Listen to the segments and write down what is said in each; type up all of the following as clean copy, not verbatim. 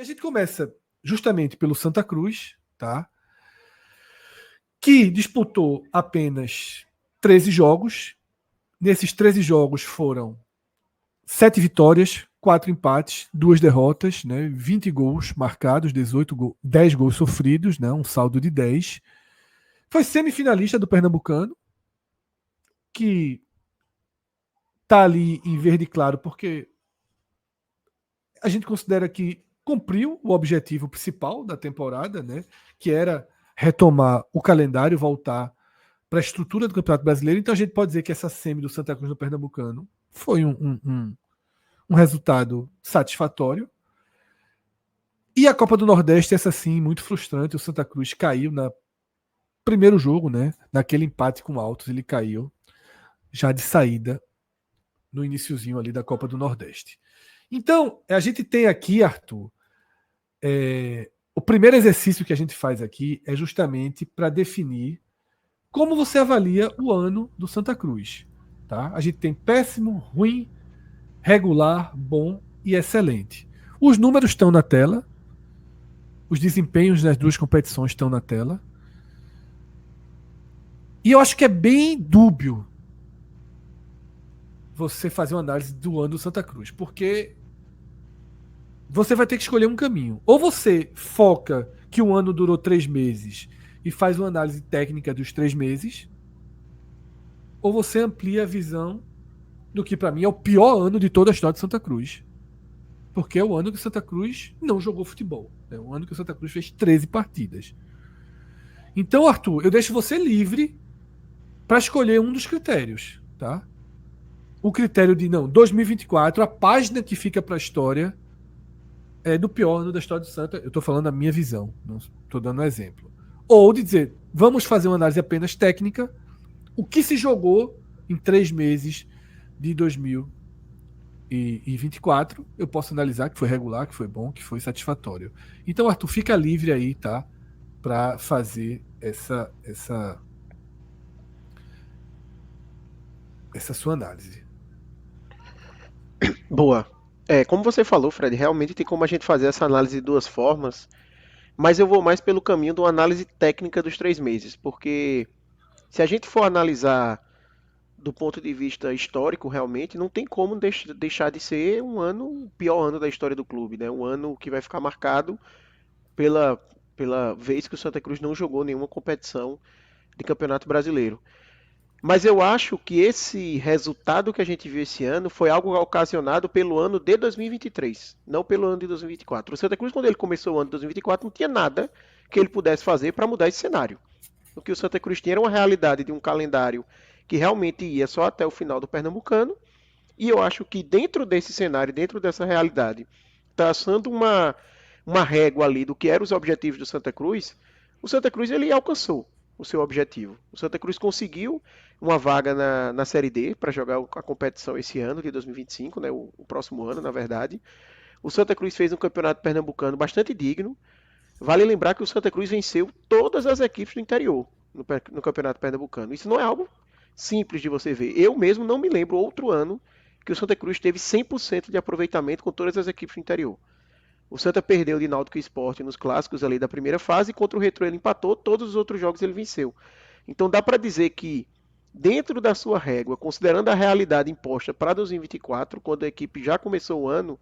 gente começa justamente pelo Santa Cruz, tá? Que disputou apenas 13 jogos. Nesses 13 jogos foram 7 vitórias, 4 empates, 2 derrotas, né? 20 gols marcados, 10 gols sofridos, né? Um saldo de 10. Foi semifinalista do Pernambucano, que tá ali em verde claro porque a gente considera que cumpriu o objetivo principal da temporada, né? Que era retomar o calendário, voltar para a estrutura do Campeonato Brasileiro. Então a gente pode dizer que essa semi do Santa Cruz no Pernambucano foi um resultado satisfatório. E a Copa do Nordeste, essa sim, muito frustrante. O Santa Cruz caiu no primeiro jogo, né? Naquele empate com o Altos, ele caiu já de saída no iniciozinho ali da Copa do Nordeste. Então, a gente tem aqui, Arthur, o primeiro exercício que a gente faz aqui é justamente para definir como você avalia o ano do Santa Cruz. Tá? A gente tem péssimo, ruim, regular, bom e excelente. Os números estão na tela, os desempenhos das duas competições estão na tela. E eu acho que é bem dúbio você fazer uma análise do ano do Santa Cruz, porque você vai ter que escolher um caminho. Ou você foca que o ano durou 3 meses e faz uma análise técnica dos 3 meses, ou você amplia a visão do que para mim é o pior ano de toda a história de Santa Cruz. Porque é o ano que o Santa Cruz não jogou futebol. É o ano que o Santa Cruz fez 13 partidas. Então, Arthur, eu deixo você livre para escolher um dos critérios, tá? O critério de 2024, a página que fica para a história é do pior ano da história do Santa. Eu estou falando a minha visão, não estou dando um exemplo. Ou de dizer, vamos fazer uma análise apenas técnica, o que se jogou em 3 meses de 2024, eu posso analisar que foi regular, que foi bom, que foi satisfatório. Então, Arthur, fica livre aí, tá? Para fazer essa sua análise. Boa. Como você falou, Fred, realmente tem como a gente fazer essa análise de duas formas, mas eu vou mais pelo caminho de uma análise técnica dos 3 meses, porque se a gente for analisar do ponto de vista histórico, realmente, não tem como deixar de ser um ano, o pior ano da história do clube, né? Um ano que vai ficar marcado pela vez que o Santa Cruz não jogou nenhuma competição de Campeonato Brasileiro. Mas eu acho que esse resultado que a gente viu esse ano foi algo ocasionado pelo ano de 2023, não pelo ano de 2024. O Santa Cruz, quando ele começou o ano de 2024, não tinha nada que ele pudesse fazer para mudar esse cenário. O que o Santa Cruz tinha era uma realidade de um calendário que realmente ia só até o final do Pernambucano. E eu acho que dentro desse cenário, dentro dessa realidade, traçando uma régua ali do que eram os objetivos do Santa Cruz, o Santa Cruz ele alcançou o seu objetivo. O Santa Cruz conseguiu uma vaga na Série D para jogar a competição esse ano de 2025, né, o próximo ano, na verdade. O Santa Cruz fez um campeonato pernambucano bastante digno. Vale lembrar que o Santa Cruz venceu todas as equipes do interior no campeonato pernambucano. Isso não é algo simples de você ver. Eu mesmo não me lembro outro ano que o Santa Cruz teve 100% de aproveitamento com todas as equipes do interior. O Santa perdeu de Náutico Sport nos clássicos ali da primeira fase, e contra o Retrô ele empatou, todos os outros jogos ele venceu. Então dá para dizer que, dentro da sua régua, considerando a realidade imposta para 2024, quando a equipe já começou o ano,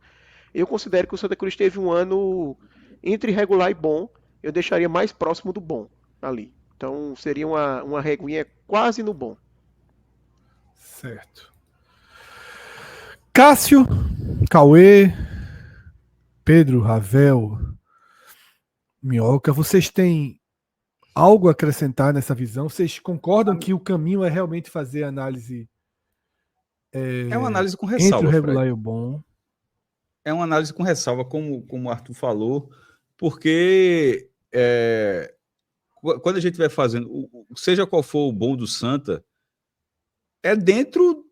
eu considero que o Santa Cruz teve um ano entre regular e bom, eu deixaria mais próximo do bom ali. Então seria uma reguinha quase no bom. Certo. Cássio, Cauê, Pedro, Ravel, Minhoca, vocês têm algo a acrescentar nessa visão? Vocês concordam que o caminho é realmente fazer a análise É uma análise com entre ressalva, o regular Fred. e o bom? É uma análise com ressalva, como o Arthur falou, porque quando a gente vai fazendo, seja qual for o bom do Santa, é dentro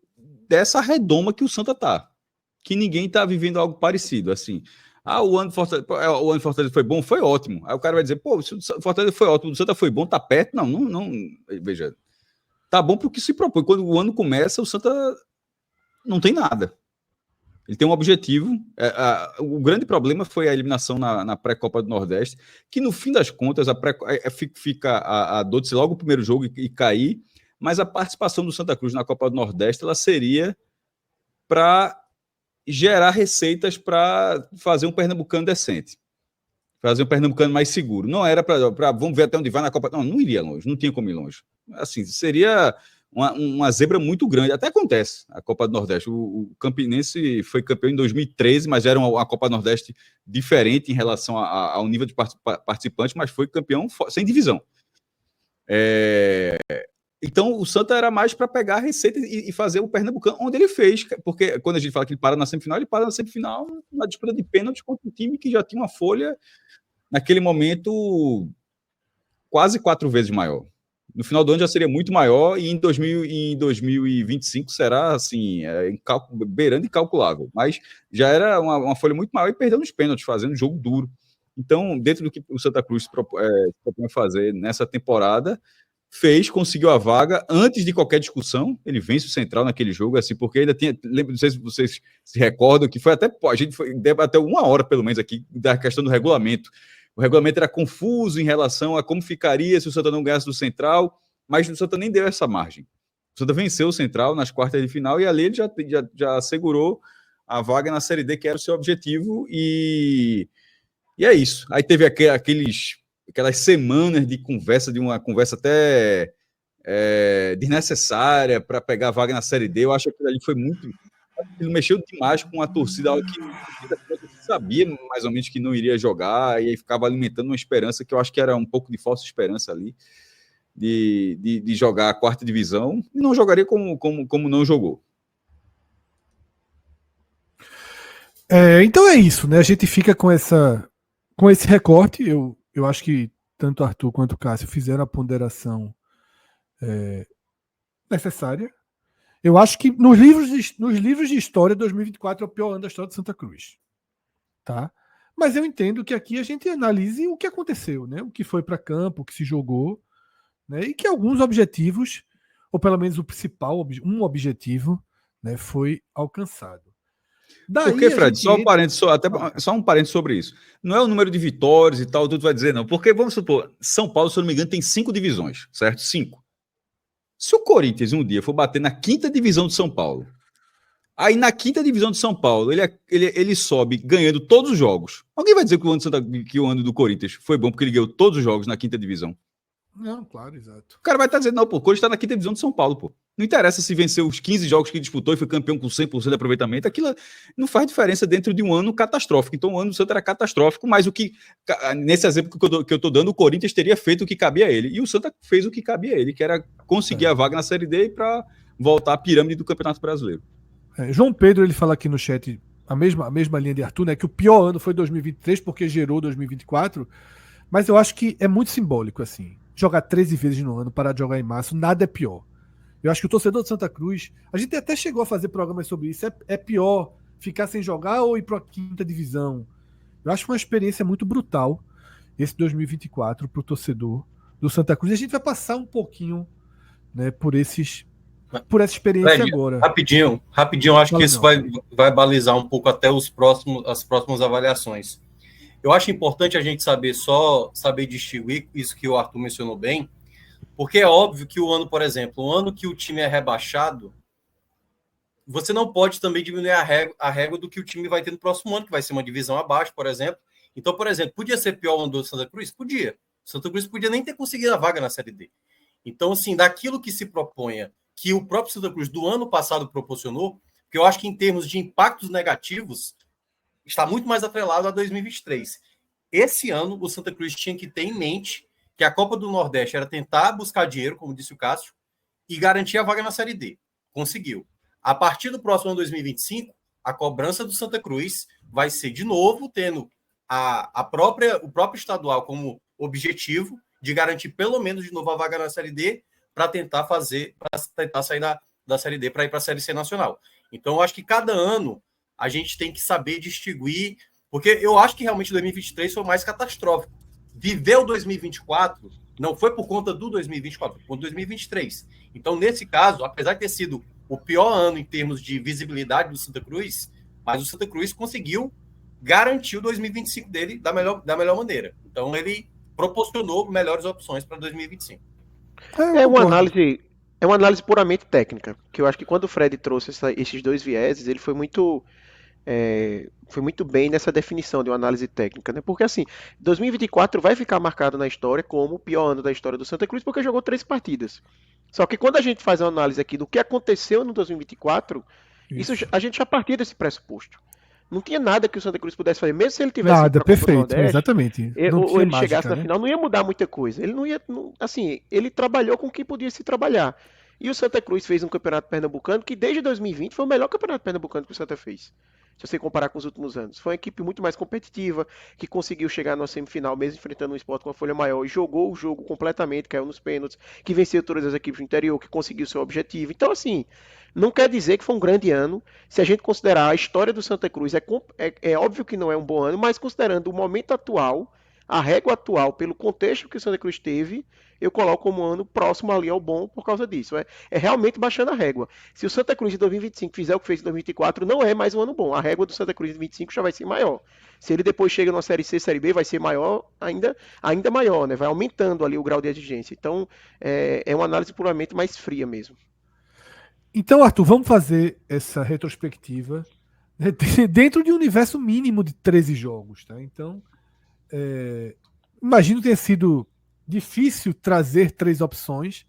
dessa redoma que o Santa tá, que ninguém tá vivendo algo parecido, assim. O ano de Fortaleza foi bom, foi ótimo. Aí o cara vai dizer, pô, se o Fortaleza foi ótimo, o Santa foi bom, tá perto? Não, veja, tá bom porque se propõe. Quando o ano começa, o Santa não tem nada. Ele tem um objetivo. O grande problema foi a eliminação na pré-Copa do Nordeste, que no fim das contas fica a dor de ser logo o primeiro jogo e cair, mas a participação do Santa Cruz na Copa do Nordeste ela seria para gerar receitas para fazer um pernambucano decente, fazer um pernambucano mais seguro. Não era para vamos ver até onde vai na Copa. Não iria longe, não tinha como ir longe. Assim, seria uma zebra muito grande. Até acontece a Copa do Nordeste. O Campinense foi campeão em 2013, mas era uma Copa do Nordeste diferente em relação ao nível de participantes, mas foi campeão sem divisão. Então, o Santa era mais para pegar a receita e fazer o Pernambucano, onde ele fez, porque quando a gente fala que ele para na semifinal, ele para na semifinal na disputa de pênaltis contra um time que já tinha uma folha, naquele momento, quase 4 vezes maior. No final do ano já seria muito maior e em 2025 será, assim, beirando incalculável. Mas já era uma folha muito maior e perdeu nos pênaltis, fazendo um jogo duro. Então, dentro do que o Santa Cruz se propõe fazer nessa temporada, conseguiu a vaga antes de qualquer discussão. Ele vence o Central naquele jogo, assim, porque ainda tinha. Não sei se vocês se recordam que foi até. A gente debateu 1 hora, pelo menos, aqui, da questão do regulamento. O regulamento era confuso em relação a como ficaria se o Santa não ganhasse do Central, mas o Santa nem deu essa margem. O Santa venceu o Central nas quartas de final e ali ele já assegurou a vaga na Série D, que era o seu objetivo, e é isso. Aí teve aquelas semanas de uma conversa até desnecessária para pegar a vaga na Série D. Eu acho que aquilo ali foi muito... Ele mexeu demais com a torcida, que sabia mais ou menos que não iria jogar, e aí ficava alimentando uma esperança que eu acho que era um pouco de falsa esperança ali, de jogar a 4ª divisão, e não jogaria como não jogou. Então é isso, né? A gente fica com esse recorte. Eu acho que tanto Arthur quanto Cássio fizeram a ponderação necessária. Eu acho que nos livros de história, 2024 é o pior ano da história de Santa Cruz. Tá? Mas eu entendo que aqui a gente analise o que aconteceu, né? O que foi para campo, o que se jogou, né? E que alguns objetivos, ou pelo menos o principal, um objetivo, né, foi alcançado. Daí Porque, Fred, só um parênteses sobre isso. Não é o número de vitórias e tal, tu vai dizer não. Porque, vamos supor, São Paulo, se eu não me engano, tem 5 divisões, certo? 5. Se o Corinthians um dia for bater na 5ª divisão de São Paulo, aí na 5ª divisão de São Paulo ele sobe ganhando todos os jogos. Alguém vai dizer que o ano do Corinthians foi bom porque ele ganhou todos os jogos na 5ª divisão? Não, claro, exato. O cara vai estar dizendo, não, pô, o Corinthians está na 5ª divisão de São Paulo, pô. Não interessa se venceu os 15 jogos que disputou e foi campeão com 100% de aproveitamento, aquilo não faz diferença dentro de um ano catastrófico. Então o ano do Santa era catastrófico, mas nesse exemplo que eu estou dando, o Corinthians teria feito o que cabia a ele. E o Santa fez o que cabia a ele, que era conseguir a vaga na Série D para voltar à pirâmide do Campeonato Brasileiro. João Pedro, ele fala aqui no chat a mesma linha de Arthur, né, que o pior ano foi 2023 porque gerou 2024, mas eu acho que é muito simbólico assim. Jogar 13 vezes no ano, parar de jogar em março, nada é pior. Eu acho que o torcedor de Santa Cruz, a gente até chegou a fazer programas sobre isso, é pior ficar sem jogar ou ir para a 5ª divisão. Eu acho uma experiência muito brutal esse 2024 para o torcedor do Santa Cruz. E a gente vai passar um pouquinho, né, por essa experiência. Fred, agora. Rapidinho, acho que isso vai balizar um pouco até as próximas avaliações. Eu acho importante a gente saber distinguir isso que o Arthur mencionou bem, porque é óbvio que o ano que o time é rebaixado, você não pode também diminuir a régua do que o time vai ter no próximo ano, que vai ser uma divisão abaixo, por exemplo. Então, por exemplo, podia ser pior o ano do Santa Cruz? Podia. O Santa Cruz podia nem ter conseguido a vaga na Série D. Então, assim, daquilo que se proponha, que o próprio Santa Cruz do ano passado proporcionou, que eu acho que em termos de impactos negativos, está muito mais atrelado a 2023. Esse ano, o Santa Cruz tinha que ter em mente que a Copa do Nordeste era tentar buscar dinheiro, como disse o Cássio, e garantir a vaga na Série D. Conseguiu. A partir do próximo ano 2025, a cobrança do Santa Cruz vai ser, de novo, tendo o próprio estadual como objetivo de garantir pelo menos de novo a vaga na Série D para tentar sair da Série D para ir para a Série C nacional. Então, eu acho que cada ano a gente tem que saber distinguir, porque eu acho que realmente 2023 foi mais catastrófico. Viver o 2024 não foi por conta do 2024, foi por conta do 2023. Então, nesse caso, apesar de ter sido o pior ano em termos de visibilidade do Santa Cruz, Mas o Santa Cruz conseguiu garantir o 2025 dele da melhor maneira. Então, ele proporcionou melhores opções para 2025. É uma análise puramente técnica, que eu acho que quando o Fred trouxe esses dois vieses, ele foi muito bem nessa definição de uma análise técnica, né? Porque assim, 2024 vai ficar marcado na história como o pior ano da história do Santa Cruz, porque jogou 3 partidas. Só que quando a gente faz uma análise aqui do que aconteceu no 2024, a gente já partia desse pressuposto. Não tinha nada que o Santa Cruz pudesse fazer, mesmo se ele tivesse Nada, ido pra Copa do perfeito, Nordeste, exatamente. Não ou tinha ele chegasse mágica, na né? final, não ia mudar muita coisa. Ele não ia, assim, ele trabalhou com o que podia se trabalhar. E o Santa Cruz fez um campeonato pernambucano que desde 2020 foi o melhor campeonato pernambucano que o Santa fez. Se você comparar com os últimos anos. Foi uma equipe muito mais competitiva, que conseguiu chegar na semifinal, mesmo enfrentando um Sport com uma folha maior, e jogou o jogo completamente, caiu nos pênaltis, que venceu todas as equipes do interior, que conseguiu seu objetivo. Então, assim, não quer dizer que foi um grande ano. Se a gente considerar a história do Santa Cruz, é óbvio que não é um bom ano, mas considerando o momento atual, a régua atual, pelo contexto que o Santa Cruz teve, eu coloco como um ano próximo ali ao bom por causa disso. É realmente baixando a régua. Se o Santa Cruz em 2025 fizer o que fez em 2024, não é mais um ano bom. A régua do Santa Cruz em 2025 já vai ser maior. Se ele depois chega numa Série C, Série B, vai ser maior, ainda maior, né? Vai aumentando ali o grau de exigência. Então, é uma análise puramente mais fria mesmo. Então, Arthur, vamos fazer essa retrospectiva dentro de um universo mínimo de 13 jogos, tá? Então, imagino que tenha sido difícil trazer 3 opções,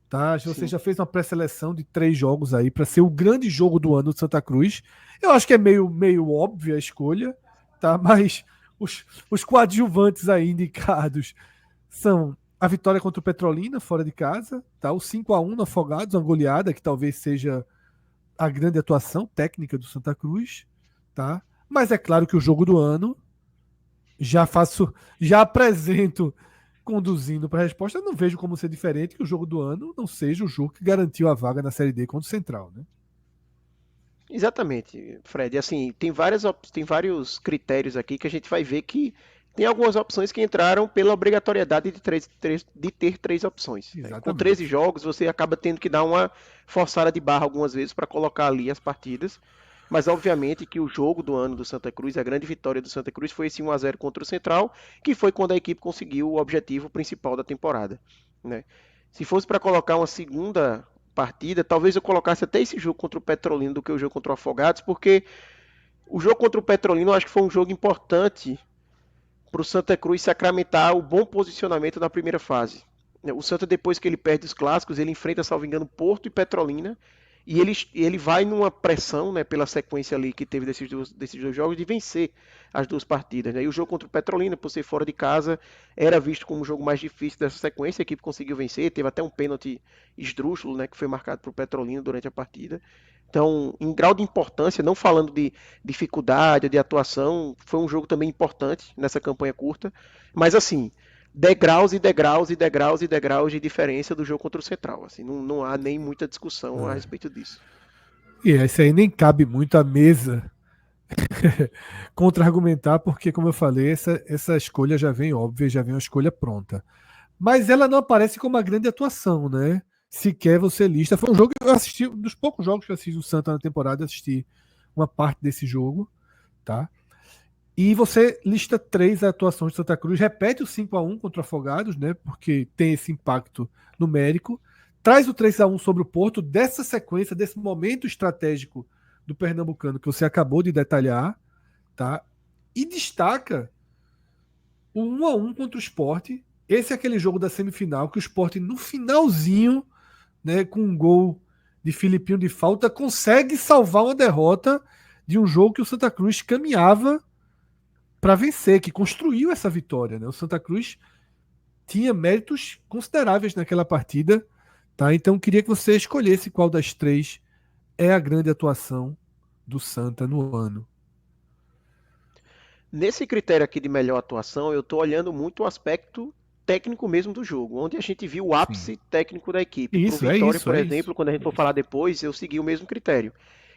tá? Você já fez uma pré-seleção de 3 jogos aí para ser o grande jogo do ano do Santa Cruz. Eu acho que é meio óbvia a escolha, tá? Mas os coadjuvantes aí indicados são a vitória contra o Petrolina, fora de casa, tá? O 5-1 no Afogados, uma goleada, que talvez seja a grande atuação técnica do Santa Cruz, tá? Mas é claro que o jogo do ano, já apresento conduzindo para a resposta, eu não vejo como ser diferente que o jogo do ano não seja o jogo que garantiu a vaga na Série D contra o Central, né? Exatamente, Fred. Assim, tem vários critérios aqui que a gente vai ver que tem algumas opções que entraram pela obrigatoriedade de ter 3 opções. Né? Com 13 jogos, você acaba tendo que dar uma forçada de barra algumas vezes para colocar ali as partidas. Mas obviamente que o jogo do ano do Santa Cruz, a grande vitória do Santa Cruz foi esse 1-0 contra o Central, que foi quando a equipe conseguiu o objetivo principal da temporada. Né? Se fosse para colocar uma segunda partida, talvez eu colocasse até esse jogo contra o Petrolino do que o jogo contra o Afogados, porque o jogo contra o Petrolino eu acho que foi um jogo importante para o Santa Cruz sacramentar o bom posicionamento na primeira fase. O Santa, depois que ele perde os clássicos, ele enfrenta, salvo engano, Porto e Petrolina, e ele vai numa pressão, né, pela sequência ali que teve desses dois jogos, de vencer as 2 partidas. Né? E o jogo contra o Petrolina, por ser fora de casa, era visto como o jogo mais difícil dessa sequência. A equipe conseguiu vencer, teve até um pênalti esdrúxulo, né, que foi marcado para o Petrolina durante a partida. Então, em grau de importância, não falando de dificuldade, de atuação, foi um jogo também importante nessa campanha curta. Mas assim, degraus e degraus e degraus e degraus de diferença do jogo contra o Central. Assim, não há nem muita discussão a respeito disso. E esse aí nem cabe muito à mesa contra-argumentar, porque, como eu falei, essa escolha já vem óbvia, já vem uma escolha pronta. Mas ela não aparece como uma grande atuação, né? Sequer você lista. Foi um jogo que eu assisti, dos poucos jogos que eu assisti do Santa na temporada, eu assisti uma parte desse jogo, tá? E você lista 3 atuações de Santa Cruz, repete o 5-1 contra o Afogados, né? Porque tem esse impacto numérico. Traz o 3-1 sobre o Porto, dessa sequência, desse momento estratégico do Pernambucano que você acabou de detalhar, tá? E destaca o 1-1 contra o Sport. Esse é aquele jogo da semifinal que o Sport, no finalzinho, né, com um gol de Filipinho de falta, consegue salvar uma derrota de um jogo que o Santa Cruz caminhava para vencer, que construiu essa vitória. Né? O Santa Cruz tinha méritos consideráveis naquela partida. Tá? Então queria que você escolhesse qual das 3 é a grande atuação do Santa no ano. Nesse critério aqui de melhor atuação, eu estou olhando muito o aspecto técnico mesmo do jogo, onde a gente viu o ápice técnico da equipe. Isso, Pro Vitória, por exemplo, quando a gente for falar depois, eu segui o mesmo critério.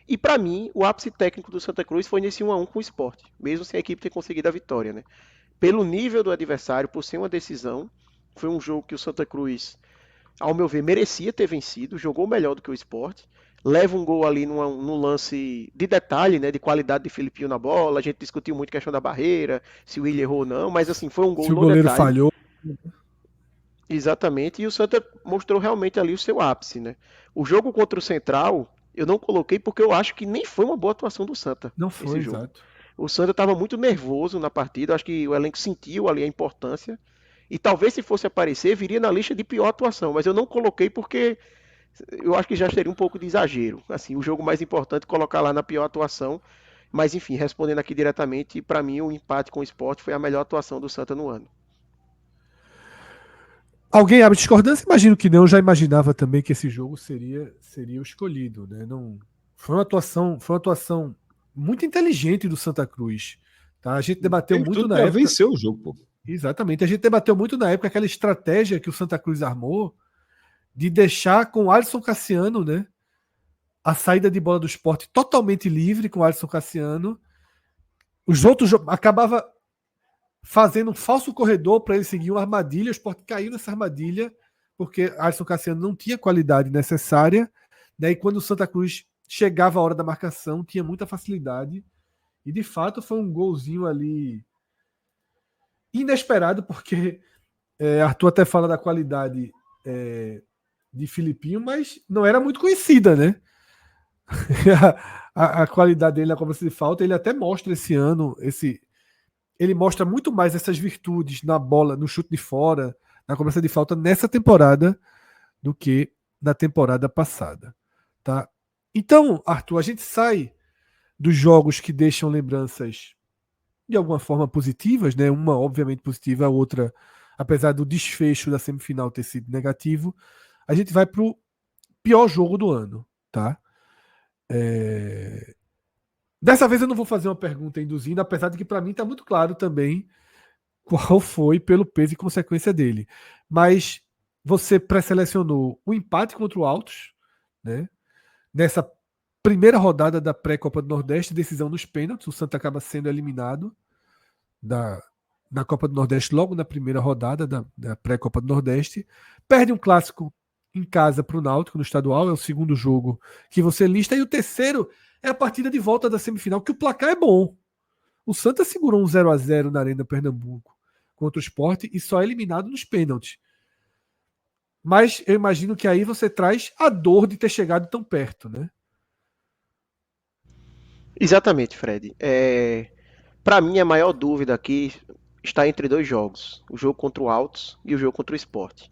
E para mim, o ápice técnico do Santa Cruz foi nesse 1-1 com o Sport, mesmo sem a equipe ter conseguido a vitória. Né? Pelo nível do adversário, por ser uma decisão, foi um jogo que o Santa Cruz, ao meu ver, merecia ter vencido, jogou melhor do que o Sport. leva um gol ali num lance de detalhe, né, de qualidade de Filipinho na bola. A gente discutiu muito a questão da barreira, se o Willian errou ou não, mas assim, foi um gol Se o no goleiro detalhe. falhou. Exatamente, e o Santa mostrou realmente ali o seu ápice, né? O jogo contra o Central, eu não coloquei porque eu acho que nem foi uma boa atuação do Santa, Não esse foi, jogo. exato. O Santa estava muito nervoso na partida, acho que o elenco sentiu ali a importância, e talvez se fosse aparecer, viria na lista de pior atuação, mas eu não coloquei porque eu acho que já seria um pouco de exagero. Assim, o jogo mais importante colocar lá na pior atuação, mas enfim, respondendo aqui diretamente, para mim o empate com o Sport foi a melhor atuação do Santa no ano. Alguém abre discordância? Imagino que não. Eu já imaginava também que esse jogo seria o escolhido, né? Não, foi uma atuação muito inteligente do Santa Cruz. Tá? A gente debateu Teve muito tudo na para época. vencer o jogo, pô. Exatamente. A gente debateu muito na época aquela estratégia que o Santa Cruz armou de deixar com o Alisson Cassiano, né? A saída de bola do Sport totalmente livre com o Alisson Cassiano. Os outros acabava fazendo um falso corredor para ele seguir uma armadilha. O Sport caiu nessa armadilha porque Alisson Cassiano não tinha qualidade necessária. Né? E quando o Santa Cruz chegava a hora da marcação, tinha muita facilidade. E de fato foi um golzinho ali inesperado, porque Arthur até fala da qualidade de Filipinho, mas não era muito conhecida, né? a qualidade dele na cobrança de falta, ele até mostra esse ano, ele mostra muito mais essas virtudes na bola, no chute de fora, na cobrança de falta nessa temporada do que na temporada passada, tá? Então, Arthur, a gente sai dos jogos que deixam lembranças de alguma forma positivas, né? Uma obviamente positiva, a outra, apesar do desfecho da semifinal ter sido negativo, a gente vai pro pior jogo do ano, tá? Dessa vez eu não vou fazer uma pergunta induzindo, apesar de que para mim está muito claro também qual foi pelo peso e consequência dele. Mas você pré-selecionou o empate contra o Altos, né? Nessa primeira rodada da pré-Copa do Nordeste, decisão nos pênaltis, o Santa acaba sendo eliminado da Copa do Nordeste logo na primeira rodada da pré-Copa do Nordeste, perde um clássico em casa para o Náutico no estadual, é o segundo jogo que você lista, e o terceiro é a partida de volta da semifinal, que o placar é bom. O Santa segurou um 0-0 na Arena Pernambuco contra o Sport e só é eliminado nos pênaltis. Mas eu imagino que aí você traz a dor de ter chegado tão perto, né? Exatamente, Fred. Para mim, a maior dúvida aqui está entre dois jogos: o jogo contra o Altos e o jogo contra o Sport.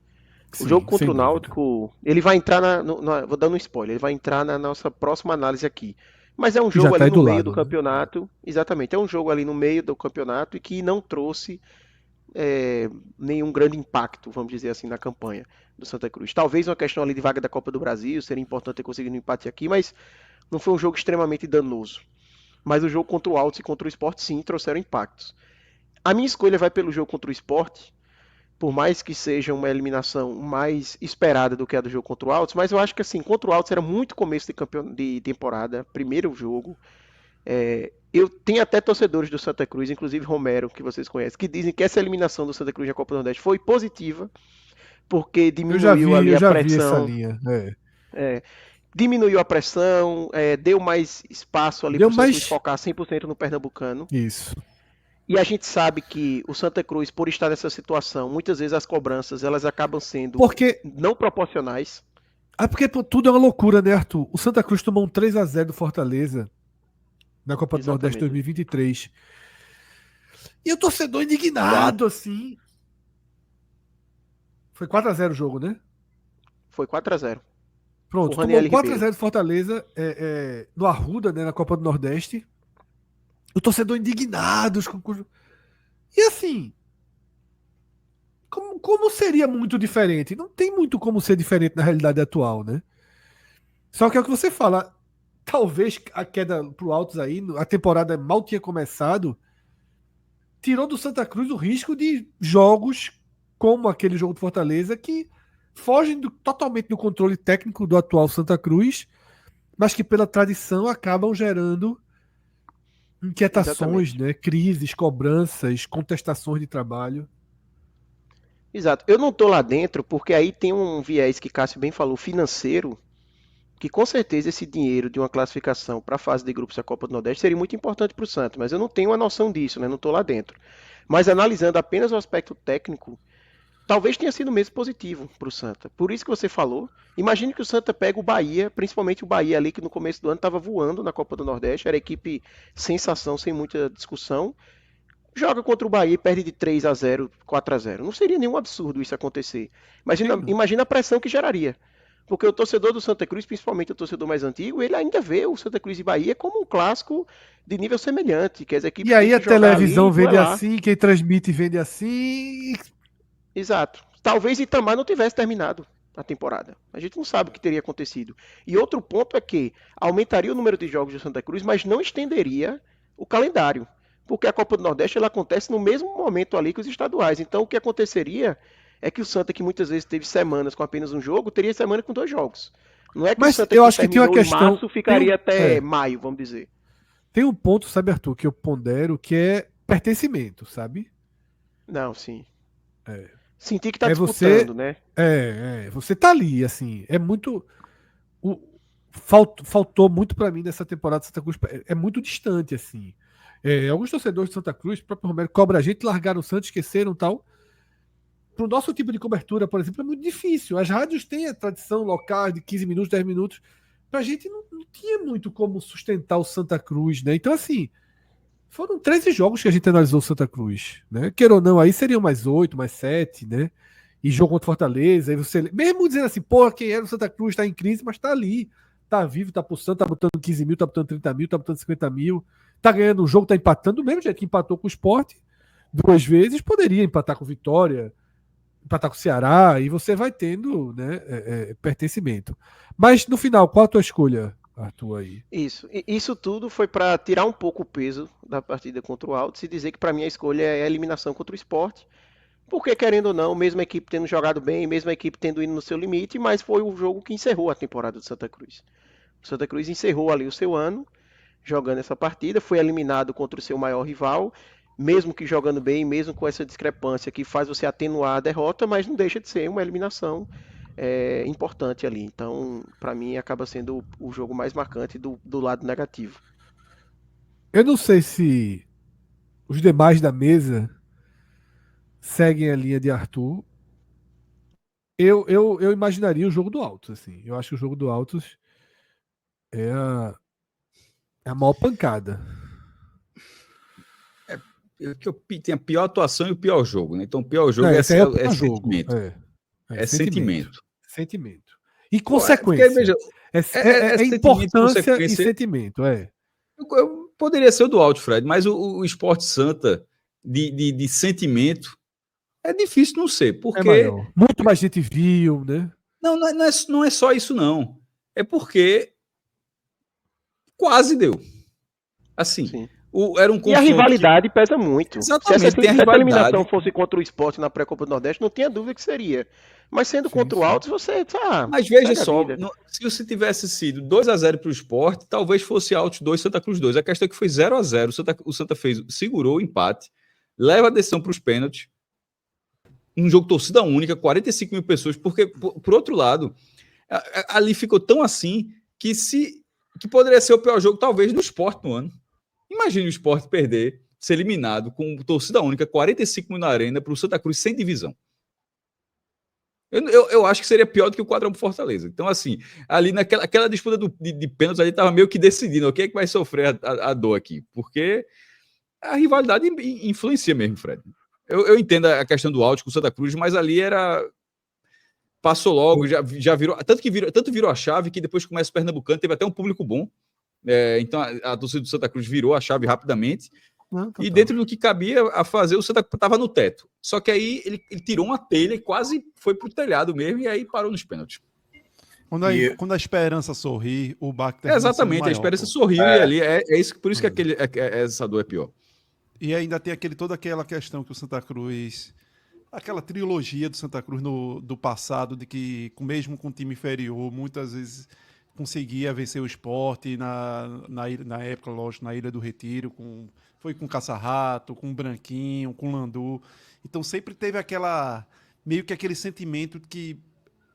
O jogo Sim, contra sem o dúvida. Náutico, ele vai entrar vou dando um spoiler, ele vai entrar na nossa próxima análise aqui. Mas é um Que já jogo está ali aí no do meio do lado, né? campeonato, exatamente, é um jogo ali no meio do campeonato e que não trouxe nenhum grande impacto, vamos dizer assim, na campanha do Santa Cruz. Talvez uma questão ali de vaga da Copa do Brasil, seria importante ter conseguido um empate aqui, mas não foi um jogo extremamente danoso. Mas o jogo contra o Altos e contra o Sport sim trouxeram impactos. A minha escolha vai pelo jogo contra o Sport, por mais que seja uma eliminação mais esperada do que a do jogo contra o Altos, mas eu acho que assim, contra o Altos era muito começo de temporada, primeiro jogo. Eu tenho até torcedores do Santa Cruz, inclusive Romero, que vocês conhecem, que dizem que essa eliminação do Santa Cruz na Copa do Nordeste foi positiva, porque diminuiu ali Eu a já vi essa pressão, linha. diminuiu a pressão, deu mais espaço ali para Deu o Santa Cruz mais. focar 100% no Pernambucano. Isso. E a gente sabe que o Santa Cruz, por estar nessa situação, muitas vezes as cobranças elas acabam sendo Porque não proporcionais. porque pô, tudo é uma loucura, né, Arthur? O Santa Cruz tomou um 3-0 do Fortaleza na Copa do Nordeste Exatamente. 2023. E o torcedor indignado, assim. Foi 4-0 o jogo, né? Foi 4-0. O Pronto, tomou Raniel Ribeiro. 4-0 do Fortaleza no Arruda, né, na Copa do Nordeste. O torcedor indignado. E assim, como seria muito diferente? Não tem muito como ser diferente na realidade atual, né? Só que é o que você fala. Talvez a queda pro Altos aí, a temporada mal tinha começado, tirou do Santa Cruz o risco de jogos como aquele jogo do Fortaleza que fogem totalmente do controle técnico do atual Santa Cruz, mas que pela tradição acabam gerando inquietações, Exatamente. né? Crises, cobranças, contestações de trabalho. Exato. Eu não tô lá dentro porque aí tem um viés que Cássio bem falou, financeiro, que com certeza esse dinheiro de uma classificação para a fase de grupos da Copa do Nordeste seria muito importante para o Santa, mas eu não tenho uma noção disso, né? Não estou lá dentro. Mas analisando apenas o aspecto técnico, talvez tenha sido mesmo positivo para o Santa. Por isso que você falou, imagine que o Santa pega o Bahia, principalmente o Bahia ali, que no começo do ano estava voando na Copa do Nordeste, era equipe sensação, sem muita discussão, joga contra o Bahia e perde de 3-0, 4-0. Não seria nenhum absurdo isso acontecer. Imagina a pressão que geraria. Porque o torcedor do Santa Cruz, principalmente o torcedor mais antigo, ele ainda vê o Santa Cruz e Bahia como um clássico de nível semelhante, que as equipes E aí têm a que jogar televisão ali e vende duelar. assim, quem transmite vende assim. Exato. Talvez Itamar não tivesse terminado a temporada. A gente não sabe o que teria acontecido. E outro ponto é que aumentaria o número de jogos do Santa Cruz, mas não estenderia o calendário. Porque a Copa do Nordeste ela acontece no mesmo momento ali que os estaduais. Então o que aconteceria é que o Santa, que muitas vezes teve semanas com apenas um jogo, teria semana com 2 jogos. Não é que o Mas Santa eu que acho que tem uma terminou em questão. março ficaria até é, maio, vamos dizer. tem um ponto, sabe, Arthur, que eu pondero, que é pertencimento, sabe? Não, sim. É, Sentir que tá é disputando, você. né? Você tá ali, assim. É muito. Faltou muito pra mim nessa temporada de Santa Cruz. É muito distante, assim. Alguns torcedores de Santa Cruz, o próprio Romero, cobra a gente, largaram o Santos, esqueceram tal. Pro nosso tipo de cobertura, por exemplo, é muito difícil. As rádios têm a tradição local de 15 minutos, 10 minutos. Pra gente não tinha muito como sustentar o Santa Cruz, né? Então, assim, foram 13 jogos que a gente analisou o Santa Cruz, né? Queira ou não, aí seriam mais 8, mais 7, né? E jogo contra Fortaleza, aí você. Mesmo dizendo assim, porra, quem era o Santa Cruz tá em crise, mas tá ali. Tá vivo, tá pulsando, tá botando 15 mil, tá botando 30 mil, tá botando 50 mil. Tá ganhando o jogo, tá empatando, do mesmo jeito que empatou com o Sport 2 vezes, poderia empatar com o Vitória, empatar com o Ceará, e você vai tendo, né, pertencimento. Mas no final, qual a tua escolha, Arthur, aí? Isso tudo foi para tirar um pouco o peso da partida contra o Altos e dizer que para mim a escolha é a eliminação contra o Sport. Porque, querendo ou não, mesmo a equipe tendo jogado bem, mesmo a equipe tendo ido no seu limite, mas foi o jogo que encerrou a temporada do Santa Cruz. O Santa Cruz encerrou ali o seu ano jogando essa partida, foi eliminado contra o seu maior rival, mesmo que jogando bem, mesmo com essa discrepância que faz você atenuar a derrota, mas não deixa de ser uma eliminação importante ali. Então, para mim, acaba sendo o jogo mais marcante do lado negativo. Eu não sei se os demais da mesa seguem a linha de Arthur. Eu imaginaria o jogo do Altos, assim. Eu acho que o jogo do Altos é a maior pancada. Tem a pior atuação e o pior jogo, né? Então, o pior jogo Esse aí é o é pior jogo. sentimento. É sentimento. Sentimento. E Porque, consequência. veja, sentimento, Importância e consequência. sentimento, Eu poderia ser o do Alto, Fred, mas o Esporte Santa de sentimento é difícil não ser, É porque maior. Muito mais gente viu, né? não é só isso, não. É porque quase deu. Assim, Sim. era um E a confronto rivalidade pesa muito. Exatamente, tem a Se essa rivalidade. eliminação fosse contra o Sport na pré-Copa do Nordeste, não tinha dúvida que seria. Mas sendo contra o Altos, você Mas veja segue a só, vida. se você tivesse sido 2-0 para o Sport, talvez fosse Altos 2, Santa Cruz 2. A questão é que foi 0-0. O Santa segurou o empate, leva a decisão para os pênaltis. Um jogo torcida única, 45 mil pessoas, porque, por outro lado, ali ficou tão assim que poderia ser o pior jogo, talvez, do Sport no ano. Imagine o Sport perder, ser eliminado com torcida única, 45 mil na arena, para o Santa Cruz sem divisão. Eu acho que seria pior do que o 4x1 pro Fortaleza. Então, assim, ali naquela disputa de pênaltis, ali estava meio que decidindo quem é que vai sofrer a dor aqui. Porque a rivalidade influencia mesmo, Fred. Eu entendo a questão do áudio com o Santa Cruz, mas ali passou logo, já virou. Tanto virou a chave que depois que começa o Pernambucano, teve até um público bom. Então a torcida do Santa Cruz virou a chave rapidamente. E dentro do que cabia a fazer, o Santa estava no teto. Só que aí ele tirou uma telha e quase foi pro telhado mesmo, e aí parou nos pênaltis. Quando a esperança sorri, o baque termina Exatamente, maior, a esperança pô. sorriu e ali por isso que essa dor é pior. E ainda tem toda aquela questão que o Santa Cruz, aquela trilogia do Santa Cruz do passado, de que mesmo com time inferior, muitas vezes conseguia vencer o Sport na época, lógico, na Ilha do Retiro, foi com Caça-Rato, com Branquinho, com Landu. Então sempre teve meio que aquele sentimento de que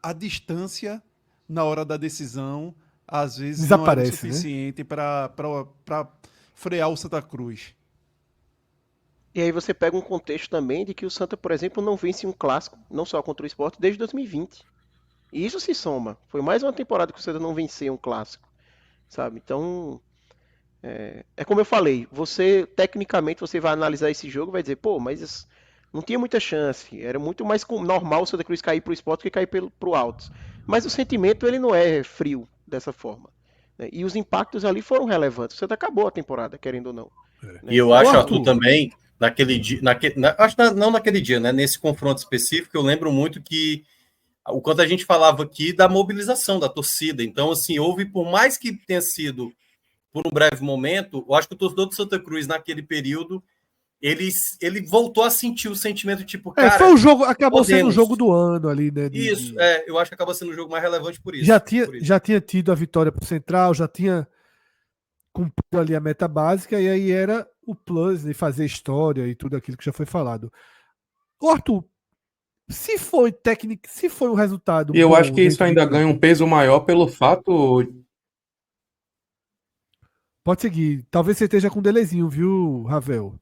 a distância na hora da decisão às vezes Desaparece, não era o suficiente para frear o Santa Cruz. E aí você pega um contexto também de que o Santa, por exemplo, não vence um clássico, não só contra o Sport, desde 2020. E isso se soma. Foi mais uma temporada que o Santa não venceu um clássico, sabe? Então, é como eu falei, você, tecnicamente, você vai analisar esse jogo e vai dizer, pô, mas não tinha muita chance. Era muito mais normal o Santa Cruz cair pro Sport que cair pro Altos. Mas o sentimento, ele não é frio dessa forma, né? E os impactos ali foram relevantes. O Santa acabou a temporada, querendo ou não. E eu Ô, acho, Arthur, Arthur, também, naquele dia, não naquele dia, né? Nesse confronto específico, eu lembro muito que o quanto a gente falava aqui da mobilização da torcida. Então, assim, houve, por mais que tenha sido por um breve momento, eu acho que o torcedor do Santa Cruz, naquele período, ele voltou a sentir o sentimento, tipo, foi cara, o jogo, acabou sendo o podemos. jogo do ano ali, né? Isso, eu acho que acaba sendo o jogo mais relevante por isso. Já tinha tido a vitória pro Central, já tinha cumprido ali a meta básica, e aí era o plus de fazer história e tudo aquilo que já foi falado. Ô, Arthur, se foi um resultado E eu bom acho que isso dentro de ainda campo, ganha um peso maior pelo fato. pode seguir. Talvez você esteja com um delezinho, viu, Ravel?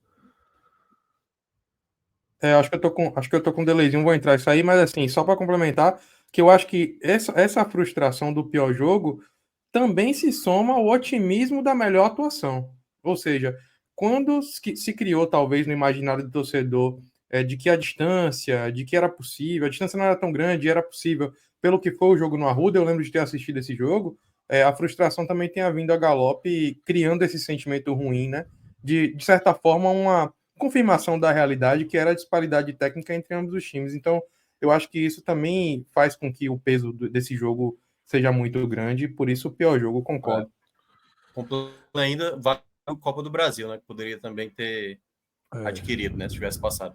Acho que eu tô com um delayzinho, vou entrar isso aí, mas assim, só para complementar, que eu acho que essa frustração do pior jogo também se soma ao otimismo da melhor atuação. Ou seja, quando se criou, talvez, no imaginário do torcedor, de que a distância, de que era possível, a distância não era tão grande, era possível, pelo que foi o jogo no Arruda, eu lembro de ter assistido esse jogo, a frustração também tinha vindo a galope, criando esse sentimento ruim, né? De certa forma, uma confirmação da realidade, que era a disparidade técnica entre ambos os times. Então, eu acho que isso também faz com que o peso desse jogo seja muito grande, por isso o pior jogo, concordo. Ainda vai a Copa do Brasil, né? Que poderia também ter adquirido, né? Se tivesse passado.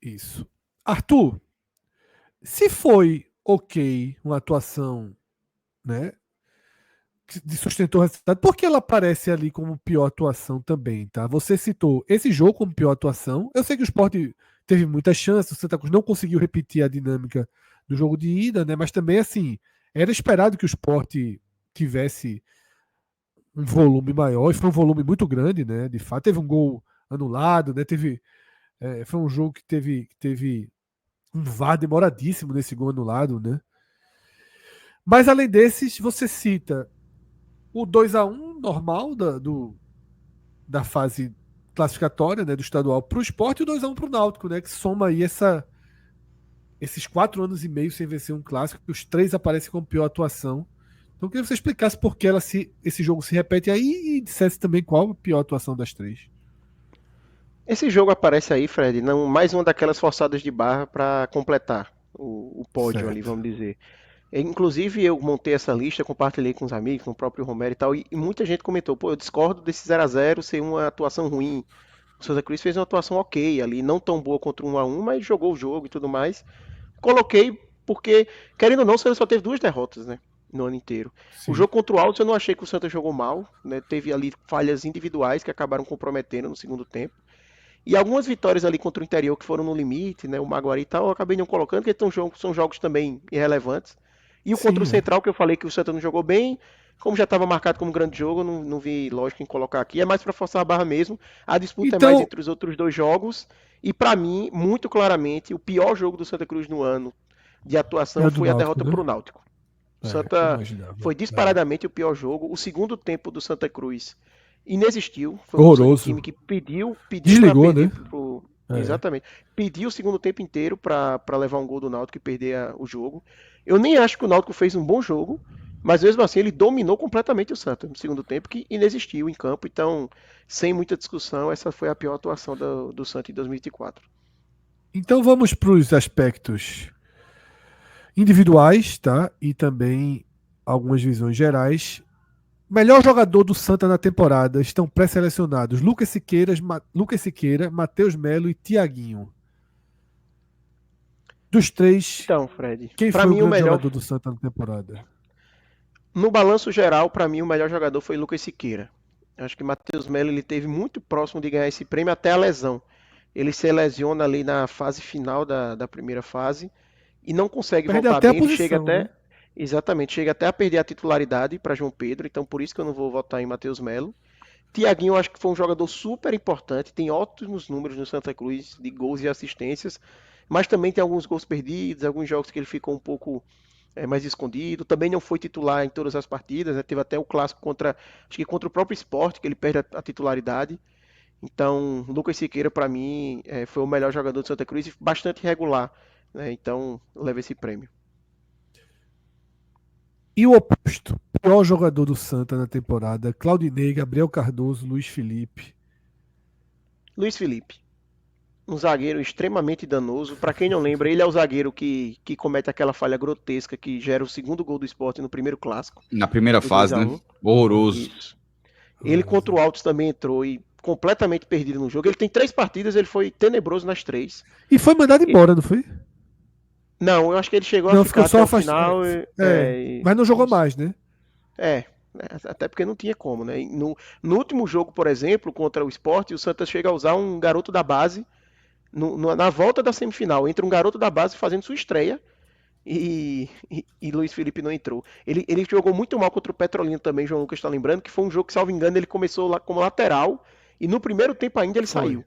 Isso. Arthur, se foi ok uma atuação, né, que sustentou o resultado, por que ela aparece ali como pior atuação também, tá? Você citou esse jogo como pior atuação. Eu sei que o Sport teve muitas chances, o Santa Cruz não conseguiu repetir a dinâmica do jogo de ida, né? Mas também, assim, era esperado que o Sport tivesse um volume maior, e foi um volume muito grande, né? De fato, teve um gol anulado, né? Foi um jogo que teve um VAR demoradíssimo nesse gol anulado, né? Mas além desses, você cita o 2-1 normal da fase classificatória, né, do estadual para o Sport, e o 2-1 para o Náutico, né, que soma aí esses 4 anos e meio sem vencer um clássico, que os 3 aparecem como pior atuação. Então eu queria que você explicasse por que esse jogo se repete aí e dissesse também qual a pior atuação das 3. Esse jogo aparece aí, Fred, não, mais uma daquelas forçadas de barra para completar o pódio ali, Certo. vamos dizer. Inclusive, eu montei essa lista, compartilhei com os amigos, com o próprio Romero e tal, e muita gente comentou, pô, eu discordo desse 0-0 ser uma atuação ruim. O Santa Cruz fez uma atuação ok ali, não tão boa contra o 1-1, mas jogou o jogo e tudo mais. Coloquei porque, querendo ou não, o Santa só teve 2 derrotas, né, no ano inteiro. Sim. O jogo contra o Altos eu não achei que o Santa jogou mal, né, teve ali falhas individuais que acabaram comprometendo no segundo tempo. E algumas vitórias ali contra o Interior que foram no limite, né, o Maguari e tal, eu acabei não colocando, porque são jogos também irrelevantes. E o contra o Central, que eu falei que o Santa não jogou bem, como já estava marcado como grande jogo, eu não vi lógica em colocar aqui. É mais para forçar a barra mesmo. A disputa é mais entre os outros 2 jogos. E para mim, muito claramente, o pior jogo do Santa Cruz no ano de atuação foi a derrota para o Náutico. O Santa foi disparadamente o pior jogo. O segundo tempo do Santa Cruz inexistiu. Foi um time que pediu desligou, né? Exatamente. Pediu o segundo tempo inteiro para levar um gol do Náutico e perder o jogo. Eu nem acho que o Náutico fez um bom jogo, mas mesmo assim ele dominou completamente o Santa no segundo tempo, que inexistiu em campo. Então, sem muita discussão, essa foi a pior atuação do Santa em 2024. Então vamos para os aspectos individuais, tá? E também algumas visões gerais. Melhor jogador do Santa na temporada estão pré-selecionados Lucas Siqueira, Matheus Melo e Tiaguinho. Dos 3, então, Fred, quem foi o grande jogador do Santa na temporada? No balanço geral, para mim, o melhor jogador foi Lucas Siqueira. Acho que Matheus Melo ele teve muito próximo de ganhar esse prêmio até a lesão. Ele se lesiona ali na fase final da primeira fase e não consegue voltar bem. Ele chega até. Exatamente, chega até a perder a titularidade para João Pedro, então por isso que eu não vou votar em Matheus Melo. Thiaguinho, eu acho que foi um jogador super importante, tem ótimos números no Santa Cruz de gols e assistências, mas também tem alguns gols perdidos, alguns jogos que ele ficou um pouco mais escondido. Também não foi titular em todas as partidas, né? Teve até o clássico acho que contra o próprio Sport, que ele perde a titularidade. Então, Lucas Siqueira, para mim, foi o melhor jogador do Santa Cruz e bastante regular, né? Então, leva esse prêmio. E o oposto, pior jogador do Santa na temporada, Claudinei, Gabriel Cardoso, Luiz Felipe. Luiz Felipe, um zagueiro extremamente danoso. Para quem não lembra, ele é o zagueiro que comete aquela falha grotesca que gera o segundo gol do Sport no primeiro clássico. Na primeira Do fase, 2 a né? 1. Horroroso. Isso. Ele contra o Altos também entrou e completamente perdido no jogo. Ele tem 3 partidas, ele foi tenebroso nas 3. E foi mandado embora, não foi? Não, eu acho que ele chegou Não, a ficar ficou só até o final. mas não jogou mais, né? Até porque não tinha como, né? No último jogo, por exemplo, contra o Sport, o Santos chega a usar um garoto da base na volta da semifinal. Entra um garoto da base fazendo sua estreia e Luiz Felipe não entrou. Ele jogou muito mal contra o Petrolina também, João Lucas está lembrando, que foi um jogo que, salvo engano, ele começou lá como lateral e no primeiro tempo ainda ele saiu.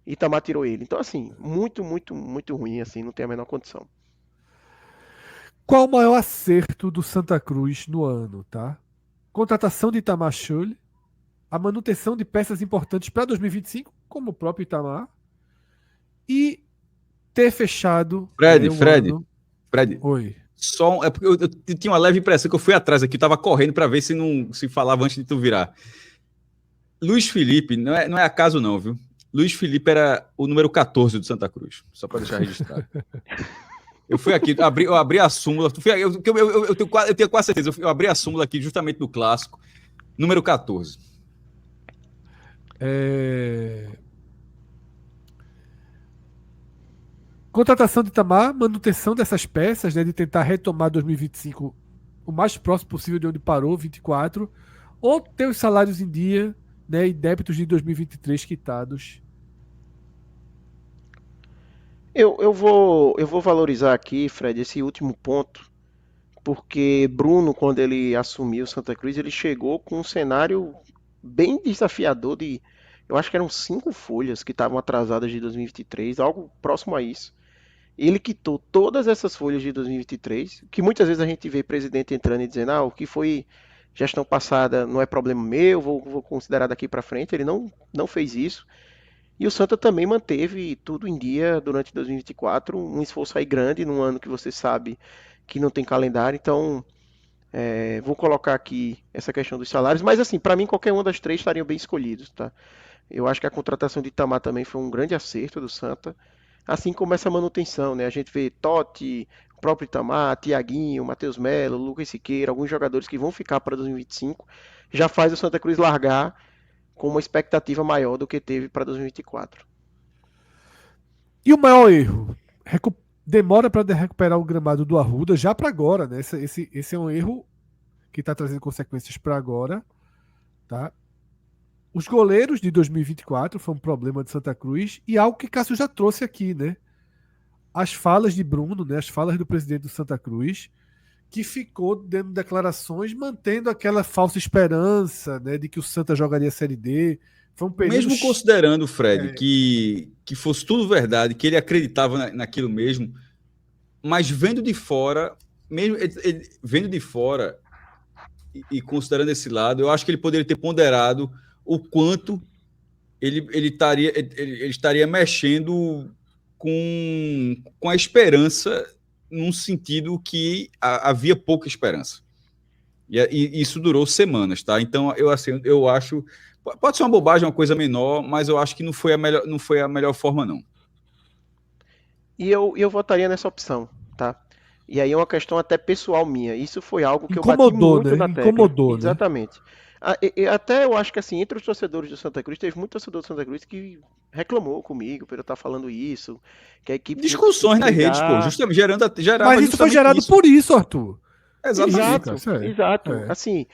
Itamar tirou ele. Então, assim, muito, muito, muito ruim, assim, não tem a menor condição. Qual o maior acerto do Santa Cruz no ano, tá? Contratação de Itamar Schulli, a manutenção de peças importantes para 2025, como o próprio Itamar, e ter fechado. Fred. Oi. É porque eu tinha uma leve impressão que eu fui atrás aqui, eu tava correndo para ver se falava antes de tu virar. Luiz Felipe, não é acaso não, viu? Luiz Felipe era o número 14 do Santa Cruz, só para deixar registrado. Eu fui aqui, eu abri a súmula, eu tenho quase certeza, eu abri a súmula aqui justamente do clássico, número 14. Contratação de Itamar, manutenção dessas peças, né, de tentar retomar 2025 o mais próximo possível de onde parou, 24, ou ter os salários em dia, né, e débitos de 2023 quitados. Eu vou valorizar aqui, Fred, esse último ponto, porque Bruno, quando ele assumiu Santa Cruz, ele chegou com um cenário bem desafiador eu acho que eram 5 folhas que estavam atrasadas de 2023, algo próximo a isso. Ele quitou todas essas folhas de 2023, que muitas vezes a gente vê presidente entrando e dizendo, o que foi gestão passada não é problema meu, vou considerar daqui para frente. Ele não fez isso. E o Santa também manteve tudo em dia durante 2024, um esforço aí grande, num ano que você sabe que não tem calendário. Então, vou colocar aqui essa questão dos salários, mas assim, para mim qualquer uma das 3 estariam bem escolhidos, tá? Eu acho que a contratação de Itamar também foi um grande acerto do Santa, assim como essa manutenção, né? A gente vê Totti, o próprio Itamar, Thiaguinho, Matheus Melo, Lucas Siqueira, alguns jogadores que vão ficar para 2025, já faz o Santa Cruz largar com uma expectativa maior do que teve para 2024. E o maior erro? Demora para recuperar o gramado do Arruda já para agora, né? Esse é um erro que está trazendo consequências para agora, tá? Os goleiros de 2024 foi um problema de Santa Cruz e algo que Cássio já trouxe aqui, né? As falas de Bruno, né? As falas do presidente do Santa Cruz, que ficou dando declarações, mantendo aquela falsa esperança, né, de que o Santa jogaria a Série D. Foi um período... Mesmo considerando, Fred, que fosse tudo verdade, que ele acreditava naquilo mesmo, mas vendo de fora, mesmo ele vendo de fora e considerando esse lado, eu acho que ele poderia ter ponderado o quanto ele estaria mexendo com a esperança, num sentido que havia pouca esperança. E isso durou semanas, tá? Então, eu acho... Pode ser uma bobagem, uma coisa menor, mas eu acho que não foi a melhor forma, não. E eu votaria nessa opção, tá? E aí é uma questão até pessoal minha. Isso foi algo que eu bati muito na tecla. Incomodou, exatamente. Até eu acho que assim, entre os torcedores do Santa Cruz, teve muito torcedor do Santa Cruz que reclamou comigo por eu estar falando isso, que a equipe... Discussões nas redes, pô, justamente gerava. Mas isso foi gerado por isso, Arthur. Exato. Assim,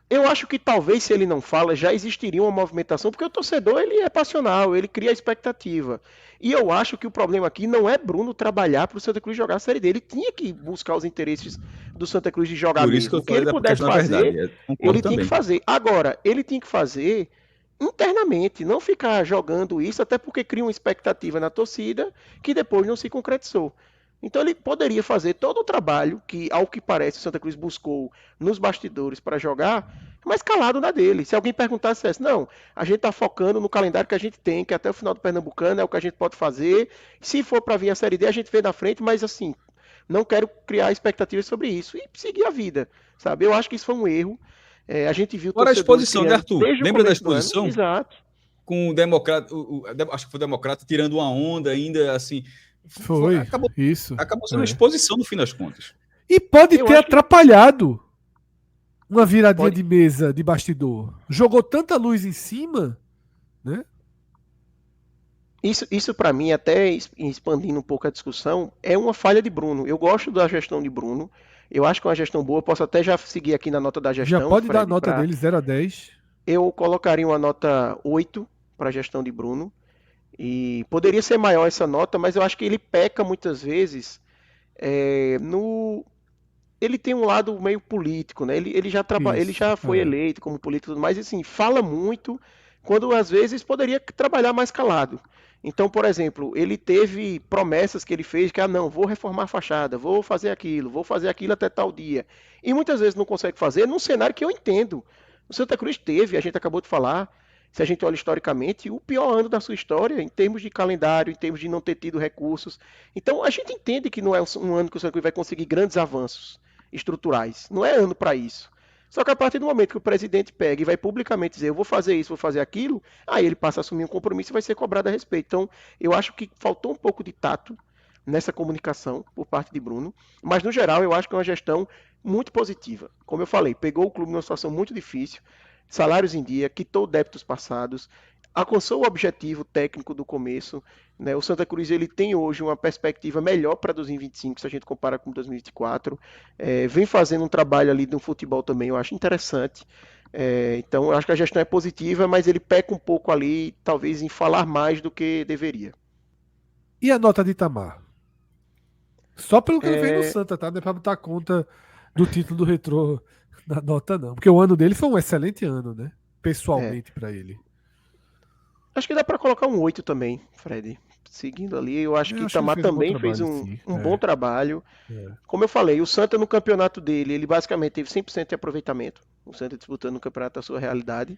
eu acho que talvez se ele não fala, já existiria uma movimentação, porque o torcedor, ele é passional, ele cria expectativa. E eu acho que o problema aqui não é Bruno trabalhar para o Santa Cruz jogar a Série D. Ele tinha que buscar os interesses do Santa Cruz de jogar Por isso que mesmo. eu O que falei ele da pudesse questão da fazer, verdade. Concordo ele tinha também. que fazer. Agora, ele tinha que fazer internamente, não ficar jogando isso, até porque cria uma expectativa na torcida que depois não se concretizou. Então ele poderia fazer todo o trabalho que, ao que parece, o Santa Cruz buscou nos bastidores para jogar, mas calado na dele. Se alguém perguntasse, não, a gente está focando no calendário que a gente tem, que até o final do Pernambucano é o que a gente pode fazer. Se for para vir a Série D, a gente vê na frente, mas assim, não quero criar expectativas sobre isso e seguir a vida, sabe? Eu acho que isso foi um erro. A gente viu Fora a torcedores exposição, né, criando Arthur? desde o Lembra da começo do ano. exposição? Exato. Com o Democrata, acho que foi o Democrata tirando uma onda ainda, assim. Foi, Acabou isso. sendo uma exposição no fim das contas. E pode Eu ter acho que- atrapalhado uma viradinha Pode. de mesa, de bastidor. Jogou tanta luz em cima, né? Isso para mim, até expandindo um pouco a discussão, é uma falha de Bruno. Eu gosto da gestão de Bruno. Eu acho que é uma gestão boa. Posso até já seguir aqui na nota da gestão. Já pode dar a Fred, nota dele 0 a 10. Eu colocaria uma nota 8 para a gestão de Bruno. E poderia ser maior essa nota, mas eu acho que ele peca muitas vezes no. Ele tem um lado meio político, né? Ele já foi eleito como político, mas assim, fala muito, quando às vezes poderia trabalhar mais calado. Então, por exemplo, ele teve promessas que ele fez que, não, vou reformar a fachada, vou fazer aquilo até tal dia. E muitas vezes não consegue fazer num cenário que eu entendo. O Santa Cruz teve, a gente acabou de falar, se a gente olha historicamente, o pior ano da sua história em termos de calendário, em termos de não ter tido recursos. Então, a gente entende que não é um ano que o Santa Cruz vai conseguir grandes avanços estruturais. Não é ano para isso. Só que a partir do momento que o presidente pega e vai publicamente dizer eu vou fazer isso, vou fazer aquilo, aí ele passa a assumir um compromisso e vai ser cobrado a respeito. Então, eu acho que faltou um pouco de tato nessa comunicação por parte de Bruno, mas no geral eu acho que é uma gestão muito positiva. Como eu falei, pegou o clube numa situação muito difícil, salários em dia, quitou débitos passados, alcançou o objetivo técnico do começo, né? O Santa Cruz ele tem hoje uma perspectiva melhor para 2025 se a gente compara com 2024. Vem fazendo um trabalho ali no futebol também, eu acho interessante. Então eu acho que a gestão é positiva, mas ele peca um pouco ali, talvez em falar mais do que deveria. E a nota de Itamar? Só pelo que ele fez no Santa, tá? Não é pra botar conta do título do Retrô na nota, não. Porque o ano dele foi um excelente ano, né? Pessoalmente para ele. Acho que dá para colocar um 8 também, Fred. Seguindo ali, eu acho que Itamar também fez um bom trabalho. Como eu falei, o Santa no campeonato dele, ele basicamente teve 100% de aproveitamento. O Santa disputando o campeonato da sua realidade.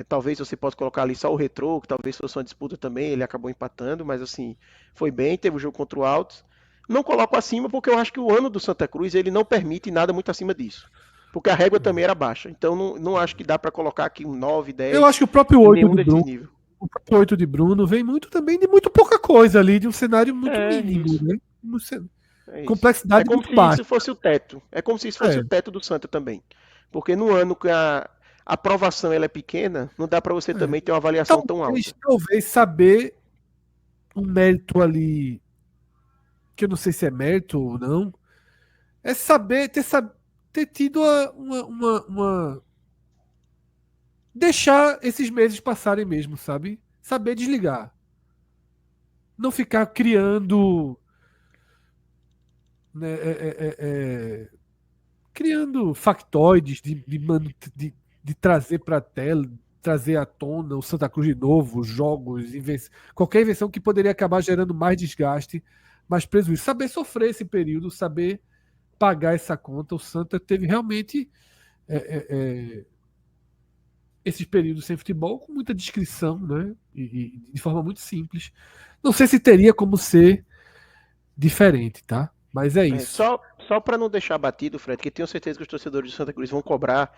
Talvez você possa colocar ali só o Retrô, que talvez fosse uma disputa também, ele acabou empatando, mas assim, foi bem, teve o jogo contra o Altos. Não coloco acima porque eu acho que o ano do Santa Cruz, ele não permite nada muito acima disso. Porque a régua também era baixa. Então não acho que dá para colocar aqui um 9, 10. Eu acho que o próprio 8 nenhum de Bruno, nível. o próprio 8 de Bruno vem muito também de muito pouca coisa ali, de um cenário muito mínimo, isso. né? Complexidade como muito se baixa. isso fosse o teto. É como se isso fosse o teto do Santa também. Porque no ano que a aprovação ela é pequena, não dá para você também ter uma avaliação tão alta. Talvez saber um mérito ali, que eu não sei se é mérito ou não, é saber ter tido uma deixar esses meses passarem mesmo, sabe? Saber desligar. Não ficar criando, né, criando factoides de trazer para a tela, trazer à tona o Santa Cruz de novo, jogos, qualquer invenção que poderia acabar gerando mais desgaste, mais prejuízo. Saber sofrer esse período, saber pagar essa conta. O Santa teve realmente esses períodos sem futebol com muita discrição, né? E de forma muito simples. Não sei se teria como ser diferente, tá? Mas é isso. Só para não deixar batido, Fred, que tenho certeza que os torcedores de Santa Cruz vão cobrar.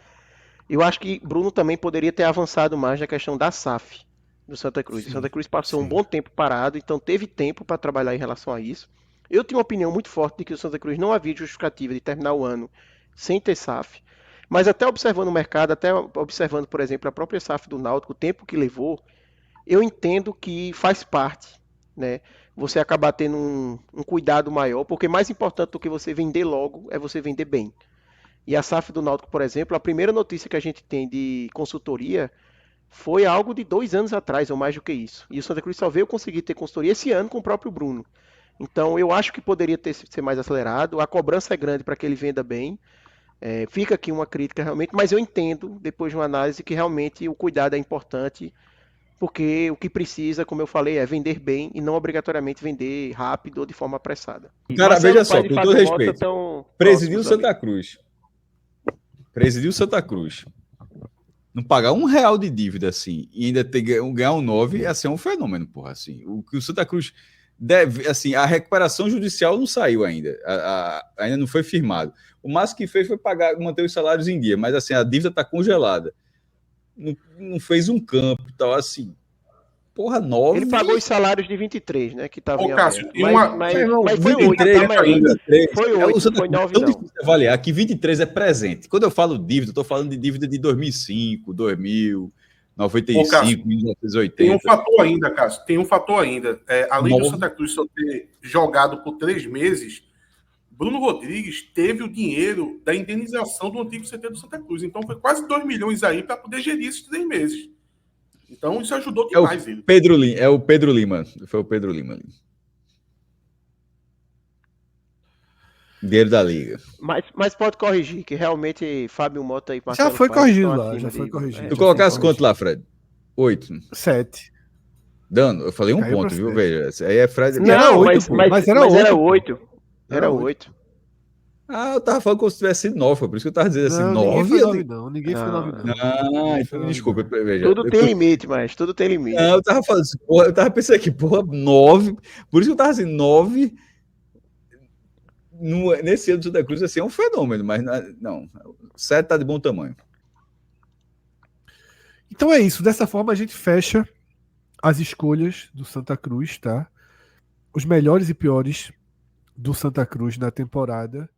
Eu acho que Bruno também poderia ter avançado mais na questão da SAF do Santa Cruz. O Santa Cruz passou um bom tempo parado, então teve tempo para trabalhar em relação a isso. Eu tenho uma opinião muito forte de que o Santa Cruz não havia justificativa de terminar o ano sem ter SAF. Mas até observando o mercado, até observando, por exemplo, a própria SAF do Náutico, o tempo que levou, eu entendo que faz parte, né? Você acabar tendo um cuidado maior, porque mais importante do que você vender logo é você vender bem. E a SAF do Náutico, por exemplo, a primeira notícia que a gente tem de consultoria foi algo de 2 anos atrás, ou mais do que isso. E o Santa Cruz só veio conseguir ter consultoria esse ano com o próprio Bruno. Então, eu acho que poderia ser mais acelerado. A cobrança é grande para que ele venda bem. Fica aqui uma crítica realmente, mas eu entendo, depois de uma análise, que realmente o cuidado é importante, porque o que precisa, como eu falei, é vender bem e não obrigatoriamente vender rápido ou de forma apressada. Cara, Marcelo veja só, Paes e com Fábio todo Mota respeito. tão Presidiu próximos ali. Santa Cruz. Não pagar R$1 de dívida, assim, e ainda ganhar um 9, assim, é um fenômeno, porra, assim. O que o Santa Cruz deve, assim, a recuperação judicial não saiu ainda, ainda não foi firmado. O máximo que fez foi manter os salários em dia, mas, assim, a dívida está congelada. Não fez um campo e tal, assim. Porra, 9. Ele pagou os salários de 23, né? Que estavam Ô, em Cássio, aberto. e uma- Mas foi 8, 23, tá, Maria? 23. Foi O 8, Santa foi Cruz 9 tão não. difícil de avaliar que 23 é presente. Quando eu falo dívida, eu estou falando de dívida de 2005, 2000, Ô, Cássio, 95, Tem um 1980. fator ainda, Cássio. Tem um fator ainda. Além do Nove. Santa Cruz só ter jogado por 3 meses, Bruno Rodrigues teve o dinheiro da indenização do antigo CT do Santa Cruz. Então foi quase 2 milhões aí para poder gerir esses 3 meses. Então isso ajudou demais ele. É o Pedro Lima. Foi o Pedro Lima ali. Dinheiro da Liga. Mas pode corrigir, que realmente Fábio Mota e Já Marcelo foi Paes corrigido estão lá, acima já foi de- corrigido. Tu Já colocasse foi quanto lá, Fred? 8. 7. Dando, eu falei um Caiu ponto, pra viu? sete. Veja. Esse aí é Fred. Não, era Não, oito, mas, pô. mas, Mas era mas era 8, 8. Era 8. Ah, eu tava falando como se tivesse sido 9, foi por isso que eu tava dizendo assim, Não, ninguém 9. foi 9 não. Ninguém foi Não, 9 não. Ah, então desculpa, veja. Tudo tem limite, mas tudo tem limite. Não, eu tava falando assim, porra, eu tava pensando aqui, porra, 9. Por isso que eu tava assim, 9 nesse ano do Santa Cruz assim, é um fenômeno, mas não, 7 tá de bom tamanho. Então é isso. Dessa forma a gente fecha as escolhas do Santa Cruz, tá? Os melhores e piores do Santa Cruz na temporada.